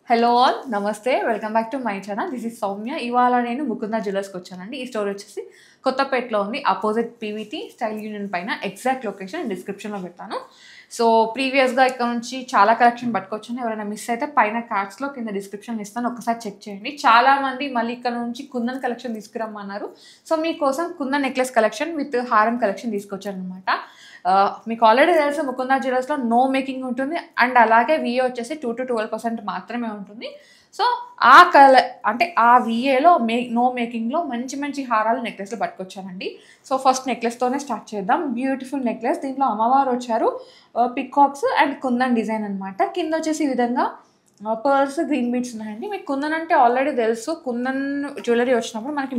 Hello all నమస్తే welcome back to my channel this is Soumya. ఇవాళ నేను ముకుంద జ్యువెలర్స్కి వచ్చానండి. ఈ స్టోర్ వచ్చేసి కొత్తపేటలో ఉంది, అపోజిట్ పీవీటీ స్టైల్ యూనియన్ పైన. ఎగ్జాక్ట్ లొకేషన్ డిస్క్రిప్షన్లో పెడతాను. సో ప్రీవియస్గా ఇక్కడ నుంచి చాలా కలెక్షన్ పట్టుకొచ్చాను. ఎవరైనా మిస్ అయితే పైన కార్డ్స్లో కింద డిస్క్రిప్షన్ ఇస్తాను, ఒకసారి చెక్ చేయండి. చాలామంది మళ్ళీ ఇక్కడ నుంచి కుందన్ కలెక్షన్ తీసుకురమ్మన్నారు. సో మీకోసం కుందన్ నెక్లెస్ కలెక్షన్ విత్ హారం కలెక్షన్ తీసుకొచ్చాను అనమాట. మీకు ఆల్రెడీ తెలుసు ముకుంద జ్యువెలర్స్లో నో మేకింగ్ ఉంటుంది, అండ్ అలాగే విఏ వచ్చేసి 2 to 12% మాత్రమే ఉంటుంది. సో ఆ విఏలో నో మేకింగ్లో మంచి మంచి హారాలు నెక్లెస్లు పట్టుకొచ్చానండి. సో ఫస్ట్ నెక్లెస్తోనే స్టార్ట్ చేద్దాం. బ్యూటిఫుల్ నెక్లెస్, దీంట్లో అమ్మవారు వచ్చారు, పికాక్స్ అండ్ కుందన్ డిజైన్ అనమాట. కింద వచ్చేసి ఈ విధంగా పర్ల్స్ గ్రీన్ బీడ్స్ ఉన్నాయండి. మీకు కుందన్ అంటే ఆల్రెడీ తెలుసు, కుందన్ జ్యువెలరీ వచ్చినప్పుడు మనకి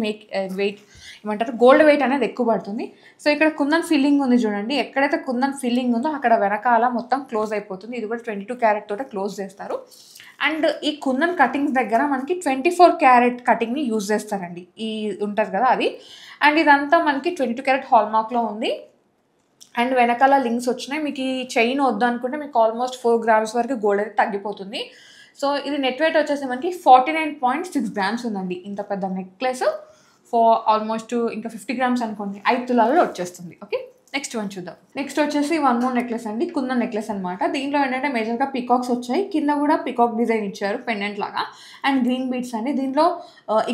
వెయిట్ ఏమంటారు గోల్డ్ వెయిట్ అనేది ఎక్కువ పడుతుంది. సో ఇక్కడ కుందన్ ఫిల్లింగ్ ఉంది చూడండి, ఎక్కడైతే కుందన్ ఫిల్లింగ్ ఉందో అక్కడ వెనకాల మొత్తం క్లోజ్ అయిపోతుంది. ఇది కూడా 22 క్యారెట్ తోటే క్లోజ్ చేస్తారు. అండ్ ఈ కుందన్ కటింగ్స్ దగ్గర మనకి 24 క్యారెట్ కటింగ్ని యూజ్ చేస్తారండి. ఈ ఉంటుంది కదా అది. అండ్ ఇదంతా మనకి 22 క్యారెట్ హాల్మార్క్లో ఉంది. అండ్ వెనకాల లింక్స్ వచ్చినాయి. మీకు ఈ చైన్ వద్దు అనుకుంటే మీకు ఆల్మోస్ట్ 4 grams వరకు గోల్డ్ అయితే తగ్గిపోతుంది. సో ఇది నెట్ వెయిట్ వచ్చేసి మనకి 49.6 grams ఉందండి. ఇంత పెద్ద నెక్లెస్ ఆల్మోస్ట్ ఇంకా 50 grams అనుకోండి, 5 తులాలలో వచ్చేస్తుంది. ఓకే, నెక్స్ట్ వన్ చూద్దాం. నెక్స్ట్ వచ్చేసి వన్ మోర్ నెక్లెస్ అండి, కుందన్ నెక్లెస్ అనమాట. దీంట్లో ఏంటంటే మేజర్గా పికాక్స్ వచ్చాయి, కింద కూడా పికాక్ డిజైన్ ఇచ్చారు పెండెంట్ లాగా. అండ్ గ్రీన్ బీడ్స్ అండి. దీంట్లో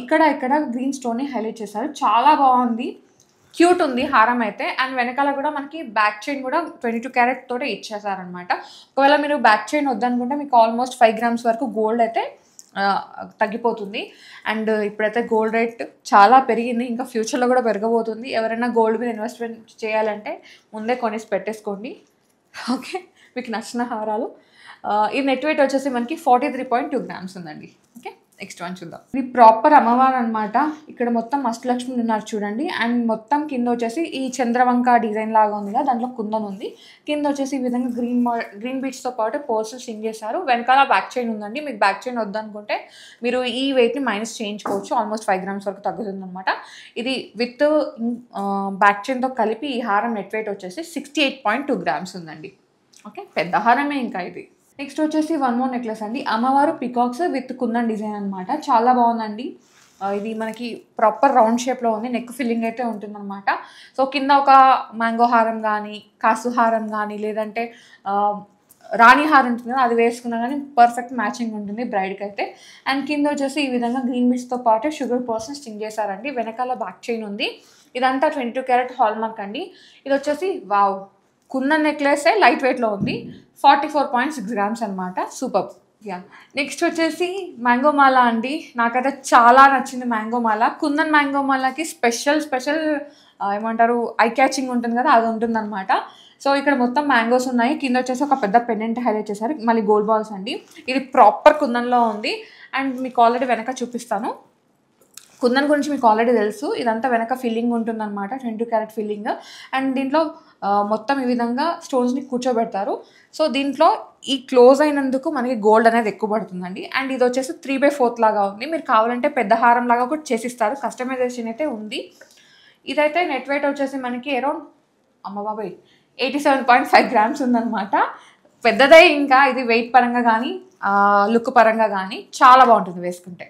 ఇక్కడ గ్రీన్ స్టోన్ని హైలైట్ చేశారు, చాలా బాగుంది, క్యూట్ ఉంది హారం అయితే. అండ్ వెనకాల కూడా మనకి బ్యాక్ చైన్ కూడా 22 క్యారెట్ తోటే ఇచ్చేసారనమాట. ఒకవేళ మీరు బ్యాక్ చైన్ వద్దనుకుంటే మీకు ఆల్మోస్ట్ 5 grams వరకు గోల్డ్ అయితే తగ్గిపోతుంది. అండ్ ఇప్పుడైతే గోల్డ్ రేట్ చాలా పెరిగింది, ఇంకా ఫ్యూచర్లో కూడా పెరగబోతుంది. ఎవరైనా గోల్డ్ మీద ఇన్వెస్ట్మెంట్ చేయాలంటే ముందే కొనేసి పెట్టేసుకోండి. ఓకే, మీకు నచ్చిన హారాలు. ఈ నెట్ వెయిట్ వచ్చేసి మనకి 43.2 grams ఉందండి. ఓకే, నెక్స్ట్ వన్ చూద్దాం. ఇది ప్రాపర్ అమ్మవారు అనమాట. ఇక్కడ మొత్తం అష్టలక్ష్మి ఉన్నారు చూడండి. అండ్ మొత్తం కింద వచ్చేసి ఈ చంద్రవంక డిజైన్ లాగా ఉంది కదా, దాంట్లో కుందన్ ఉంది. కింద వచ్చేసి ఈ విధంగా గ్రీన్ బీడ్స్తో పాటు పోల్స్ స్టింగ్ చేశారు. వెనకాల బ్యాక్ చైన్ ఉందండి. మీకు బ్యాక్ చైన్ వద్దనుకుంటే మీరు ఈ వెయిట్ని మైనస్ చేయించుకోవచ్చు, ఆల్మోస్ట్ 5 grams వరకు తగ్గుతుంది అనమాట. ఇది విత్ బ్యాక్ చైన్తో కలిపి ఈ హారం నెట్ వెయిట్ వచ్చేసి 68.2 grams ఉందండి. ఓకే, పెద్ద హారమే ఇంకా ఇది. నెక్స్ట్ వచ్చేసి వన్ మోర్ నెక్లెస్ అండి, అమ్మవారు పికాక్స్ విత్ కుందన్ డిజైన్ అనమాట. చాలా బాగుందండి. ఇది మనకి ప్రాపర్ రౌండ్ షేప్లో ఉంది, నెక్ ఫిల్లింగ్ అయితే ఉంటుందన్నమాట. సో కింద ఒక మ్యాంగో హారం కానీ, కాసు హారం కానీ, లేదంటే రాణి హారం ఉంటుంది కదా, అది వేసుకున్నా కానీ పర్ఫెక్ట్ మ్యాచింగ్ ఉంటుంది బ్రైడ్కి అయితే. అండ్ కింద వచ్చేసి ఈ విధంగా గ్రీన్ బీడ్స్తో పాటు షుగర్ పర్సన్ స్టింగ్ చేశారండి. వెనకాల బ్యాక్ చైన్ ఉంది. ఇదంతా 22 క్యారెట్ హాల్మార్క్ అండి. ఇది వచ్చేసి వావ్, కుందన్ నెక్లెస్ లైట్ వెయిట్లో ఉంది, 44.6 grams అనమాట. సూపర్. యా, నెక్స్ట్ వచ్చేసి మ్యాంగో మాల అండి. నాకైతే చాలా నచ్చింది మ్యాంగో మాల. కుందన్ మ్యాంగో మాలకి స్పెషల్ ఏమంటారు ఐ క్యాచింగ్ ఉంటుంది కదా, అది ఉంటుంది అనమాట. సో ఇక్కడ మొత్తం మ్యాంగోస్ ఉన్నాయి. కింద వచ్చేసి ఒక పెద్ద పెండెంట్ హైలైట్ చేశారు, మళ్ళీ గోల్డ్ బాల్స్ అండి. ఇది ప్రాపర్ కుందన్లో ఉంది. అండ్ మీకు ఆల్రెడీ వెనక చూపిస్తాను. కుందన్ గురించి మీకు ఆల్రెడీ తెలుసు, ఇదంతా వెనక ఫిల్లింగ్ ఉంటుందన్నమాట, 22 క్యారెట్ ఫిల్లింగ్. అండ్ దీంట్లో మొత్తం ఈ విధంగా స్టోన్స్ని కూర్చోబెడతారు. సో దీంట్లో ఈ క్లోజ్ అయినందుకు మనకి గోల్డ్ అనేది ఎక్కువ పడుతుందండి. అండ్ ఇది వచ్చేసి 3/4 లాగా ఉంది. మీరు కావాలంటే పెద్ద హారం లాగా కూడా చేసిస్తారు, కస్టమైజేషన్ అయితే ఉంది. ఇదైతే నెట్ వెయిట్ వచ్చేసి మనకి అరౌండ్ 87.5 grams ఉందన్నమాట. పెద్దదే. ఇంకా ఇది వెయిట్ పరంగా కానీ లుక్ పరంగా కానీ చాలా బాగుంటుంది వేసుకుంటే.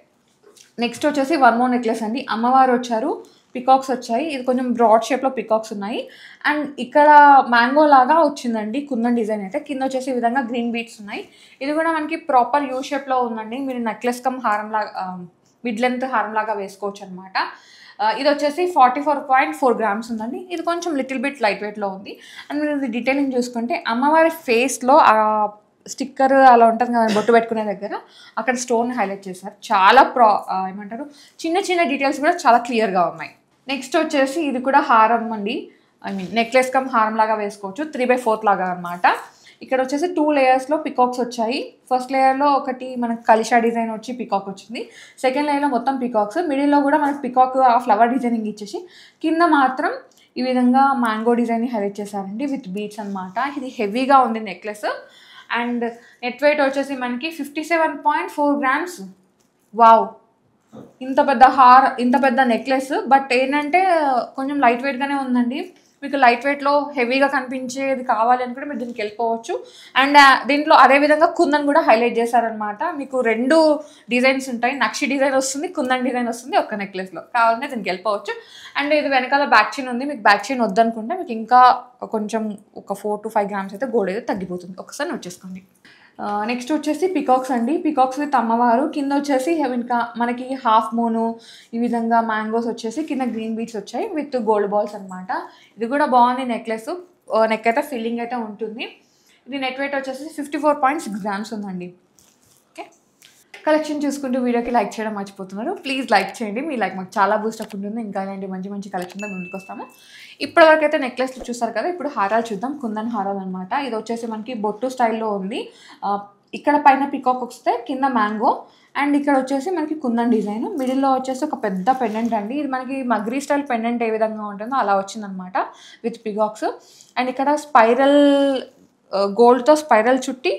నెక్స్ట్ వచ్చేసి వన్ మోర్ నెక్లెస్ అండి, అమ్మవారు వచ్చారు, పికాక్స్ వచ్చాయి. ఇది కొంచెం బ్రాడ్ షేప్లో పికాక్స్ ఉన్నాయి. అండ్ ఇక్కడ మ్యాంగో లాగా వచ్చిందండి కుందన్ డిజైన్ అయితే. కింద వచ్చేసి ఈ విధంగా గ్రీన్ బీడ్స్ ఉన్నాయి. ఇది కూడా మనకి ప్రాపర్ యూ షేప్లో ఉందండి. మీరు నెక్లెస్ కమ్ హారం లాగా మిడ్ లెంత్ హారం లాగా వేసుకోవచ్చు అనమాట. ఇది వచ్చేసి 44.4 grams ఉందండి. ఇది కొంచెం లిటిల్ బిట్ లైట్ వెయిట్లో ఉంది. అండ్ మీరు ఇది డీటెయిలింగ్ చూసుకుంటే అమ్మవారి ఫేస్లో స్టిక్కర్ అలా ఉంటుంది కదా బొట్టు పెట్టుకునే దగ్గర, అక్కడ స్టోన్ హైలైట్ చేశారు. చాలా ఏమంటారు చిన్న చిన్న డీటెయిల్స్ కూడా చాలా క్లియర్గా ఉన్నాయి. నెక్స్ట్ వచ్చేసి ఇది కూడా హారం అండి, నెక్లెస్ కమ్ హారం లాగా వేసుకోవచ్చు, 3/4 లాగా అనమాట. ఇక్కడ వచ్చేసి 2 layers పికాక్స్ వచ్చాయి. ఫస్ట్ లేయర్లో ఒకటి మనకు కలిషా డిజైన్ వచ్చి పికాక్ వచ్చింది. సెకండ్ లేయర్లో మొత్తం పికాక్స్, మిడిల్లో కూడా మనకు పికాక్ ఆ ఫ్లవర్ డిజైనింగ్ ఇచ్చేసి కింద మాత్రం ఈ విధంగా మ్యాంగో డిజైన్ని హైలైట్ చేశారండి విత్ బీడ్స్ అనమాట. ఇది హెవీగా ఉంది నెక్లెస్. అండ్ నెట్ వెయిట్ వచ్చేసి మనకి 57.4 grams. వావ్, ఇంత పెద్ద నెక్లెస్, బట్ ఏంటంటే కొంచెం లైట్ వెయిట్గానే ఉందండి. మీకు లైట్ వెయిట్లో హెవీగా కనిపించేది కావాలి అని కూడా మీరు దీనికి వెళ్ళిపోవచ్చు. అండ్ దీంట్లో అదేవిధంగా కుందన్ కూడా హైలైట్ చేశారనమాట. మీకు 2 డిజైన్స్ ఉంటాయి, నక్షి డిజైన్ వస్తుంది, కుందన్ డిజైన్ వస్తుంది ఒక నెక్లెస్లో. కావాలంటే దీనికి వెళ్ళిపోవచ్చు. అండ్ ఇది వెనకాల బ్యాక్ చైన్ ఉంది, మీకు బ్యాక్ చైన్ వద్దనుకుంటే మీకు ఇంకా కొంచెం ఒక 4 to 5 grams అయితే గోల్డ్ అయితే తగ్గిపోతుంది. ఒకసారి నోట్ చేసుకోండి. నెక్స్ట్ వచ్చేసి పికాక్స్ అండి. పికాక్స్ విత్ అమ్మవారు, కింద వచ్చేసి ఇంకా మనకి హాఫ్ మూను, ఈ విధంగా మ్యాంగోస్ వచ్చేసి కింద గ్రీన్ బీడ్స్ వచ్చాయి విత్ గోల్డ్ బాల్స్ అనమాట. ఇది కూడా బాగుంది నెక్లెస్. నెక్ అయితే ఫిల్లింగ్ అయితే ఉంటుంది. ఇది నెట్ వెయిట్ వచ్చేసి 54.6 grams ఉందండి. ఓకే, కలెక్షన్ చూసుకుంటూ వీడియోకి లైక్ చేయడం మర్చిపోతున్నారు. ప్లీజ్ లైక్ చేయండి, మీ లైక్ మాకు చాలా బూస్టప్ ఉంటుంది. ఇంకా ఇలాంటి మంచి మంచి కలెక్షన్తో ముందుకు వస్తాము. ఇప్పటివరకు అయితే నెక్లెస్లు చూస్తారు కదా, ఇప్పుడు హారాలు చూద్దాం. కుందన్ హారాలు అనమాట. ఇది వచ్చేసి మనకి బొట్టు స్టైల్లో ఉంది. ఇక్కడ పైన పికాక్ వస్తే కింద మ్యాంగో, అండ్ ఇక్కడ వచ్చేసి మనకి కుందన్ డిజైన్, మిడిల్లో వచ్చేసి ఒక పెద్ద పెండెంట్ అండి. ఇది మనకి మగ్రీ స్టైల్ పెండెంట్ ఏ విధంగా ఉంటుందో అలా వచ్చిందనమాట విత్ పికాక్స్. అండ్ ఇక్కడ స్పైరల్ గోల్డ్తో స్పైరల్ చుట్టి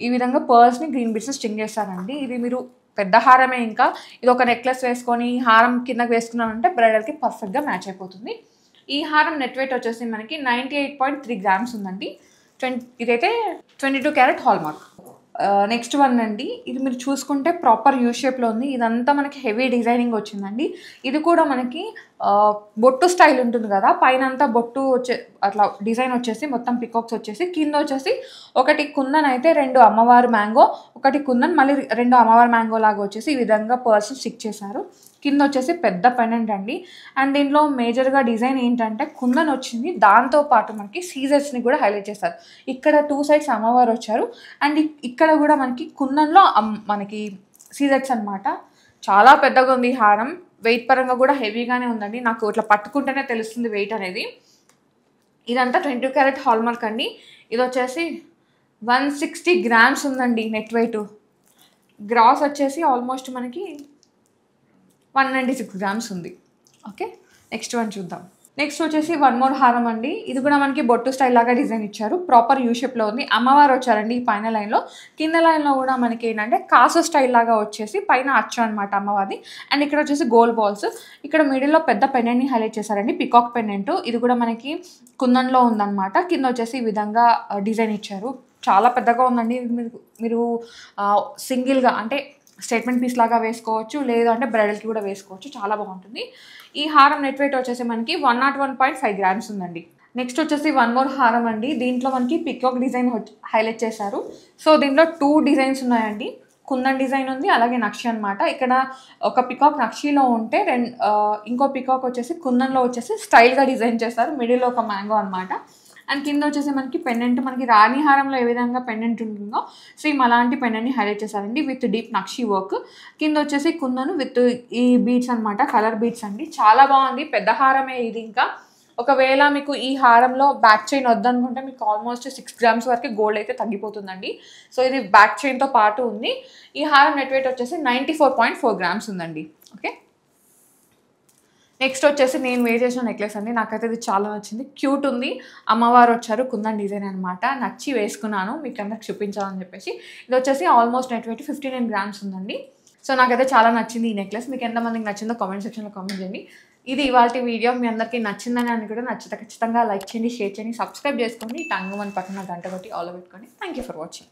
ఈ విధంగా పర్ల్స్ని గ్రీన్ బీడ్స్ని స్టింగ్ చేస్తారండి. ఇది మీరు పెద్ద హారమే, ఇంకా ఇది ఒక నెక్లెస్ వేసుకొని హారం కిందకి వేసుకున్నామంటే బ్రైడల్కి పర్ఫెక్ట్గా మ్యాచ్ అయిపోతుంది. ఈ హారం నెట్ వెయిట్ వచ్చేసి మనకి 98.3 grams ఉందండి. ఇదైతే 22 carat హాల్మార్క్. నెక్స్ట్ వన్ అండి, ఇది మీరు చూసుకుంటే ప్రాపర్ యూ షేప్లో ఉంది. ఇదంతా మనకి హెవీ డిజైనింగ్ వచ్చిందండి. ఇది కూడా మనకి బొట్టు స్టైల్ ఉంటుంది కదా, పైన అంతా బొట్టు అట్లా డిజైన్ వచ్చేసి మొత్తం పికాక్స్ వచ్చేసి, కింద వచ్చేసి ఒకటి కుందన్ అయితే 2 అమ్మవారు మ్యాంగో, ఒకటి కుందన్ మళ్ళీ 2 అమ్మవారు మ్యాంగో లాగా వచ్చేసి ఈ విధంగా పర్ల్స్ స్టిక్ చేశారు. కింద వచ్చేసి పెద్ద పెండెంట్ అండి. అండ్ దీంట్లో మేజర్గా డిజైన్ ఏంటంటే కుందన్ వచ్చింది, దాంతోపాటు మనకి సీజర్స్ని కూడా హైలైట్ చేస్తారు. ఇక్కడ 2 sides అమ్మవారు వచ్చారు, అండ్ ఇక్కడ కూడా మనకి కుందన్లో మనకి సీజర్స్ అనమాట. చాలా పెద్దగా ఉంది హారం. వెయిట్ పరంగా కూడా హెవీగానే ఉందండి. నాకు ఇట్లా పట్టుకుంటేనే తెలుస్తుంది వెయిట్ అనేది. ఇదంతా 22 carat హాల్మార్క్ అండి. ఇది వచ్చేసి 160 grams ఉందండి నెట్ వెయిట్. గ్రాస్ వచ్చేసి ఆల్మోస్ట్ మనకి 196 grams ఉంది. ఓకే, నెక్స్ట్ వన్ చూద్దాం. నెక్స్ట్ వచ్చేసి వన్ మోర్ హారం అండి. ఇది కూడా మనకి బొట్టు స్టైల్ లాగా డిజైన్ ఇచ్చారు. ప్రాపర్ యూ షేప్లో ఉంది. అమ్మవారు వచ్చారండి ఈ పైన లైన్లో. కింద లైన్లో కూడా మనకి ఏంటంటే కాసు స్టైల్ లాగా వచ్చేసి పైన అచ్చు అనమాట అమ్మవారిది. అండ్ ఇక్కడ వచ్చేసి గోల్డ్ బాల్స్. ఇక్కడ మిడిల్లో పెద్ద పెండెంట్ని హైలైట్ చేశారండి, పికాక్ పెండెంట్. ఇది కూడా మనకి కుందన్లో ఉందన్నమాట. కింద వచ్చేసి ఈ విధంగా డిజైన్ ఇచ్చారు. చాలా పెద్దగా ఉందండి. మీరు సింగిల్గా అంటే స్టేట్మెంట్ పీస్ లాగా వేసుకోవచ్చు, లేదు అంటే బ్రైడల్కి కూడా వేసుకోవచ్చు. చాలా బాగుంటుంది. ఈ హారం నెట్ వెయిట్ వచ్చేసి మనకి 101.5 grams ఉందండి. నెక్స్ట్ వచ్చేసి వన్ మోర్ హారం అండి. దీంట్లో మనకి పికాక్ డిజైన్ హైలైట్ చేశారు. సో దీంట్లో 2 డిజైన్స్ ఉన్నాయండి. కుందన్ డిజైన్ ఉంది, అలాగే నక్షి అనమాట. ఇక్కడ ఒక పికాక్ నక్షిలో ఉంటే ఇంకో పికాక్ వచ్చేసి కుందన్లో వచ్చేసి స్టైల్గా డిజైన్ చేస్తారు. మిడిల్లో ఒక మ్యాంగో అనమాట. అండ్ కింద వచ్చేసి మనకి పెండెంట్, మనకి రాణి హారంలో ఏ విధంగా పెండెంట్ ఉంటుందో సేమ్ అలాంటి పెండెంట్ని హైలైట్ చేశారండి విత్ డీప్ నక్షి వర్క్. కింద వచ్చేసి కుందను విత్ ఈ బీడ్స్ అనమాట, కలర్ బీడ్స్ అండి. చాలా బాగుంది, పెద్ద హారమే ఇది. ఇంకా ఒకవేళ మీకు ఈ హారంలో బ్యాక్ చైన్ వద్దనుకుంటే మీకు ఆల్మోస్ట్ 6 grams వరకు గోల్డ్ అయితే తగ్గిపోతుందండి. సో ఇది బ్యాక్ చైన్తో పాటు ఉంది. ఈ హారం నెట్ వెయిట్ వచ్చేసి 94.4 grams ఉందండి. ఓకే, నెక్స్ట్ వచ్చేసి నేను వేర్ చేసిన నెక్లెస్ అండి. నాకైతే ఇది చాలా నచ్చింది, క్యూట్ ఉంది. అమ్మవారు వచ్చారు, కుందన్ డిజైన్ అనమాట. నచ్చి వేసుకున్నాను, మీకు అందరికి చూపించాలని చెప్పేసి. ఇది వచ్చేసి ఆల్మోస్ట్ నెట్ వెయిట్ 59 grams ఉందండి. సో నాకైతే చాలా నచ్చింది ఈ నెక్లెస్. మీకు ఎంతమందికి నచ్చిందో కామెంట్ సెక్షన్లో కామెంట్ చేయండి. ఇది ఇవాళ వీడియో. మీ అందరికీ నచ్చిందని అని కూడా నచ్చితే ఖచ్చితంగా లైక్ చేయండి, షేర్ చేయండి, సబ్స్క్రైబ్ చేసుకోండి. టంగు మన పక్కన గంట కొట్టి ఆల్ పెట్టుకోండి. Thank you for watching.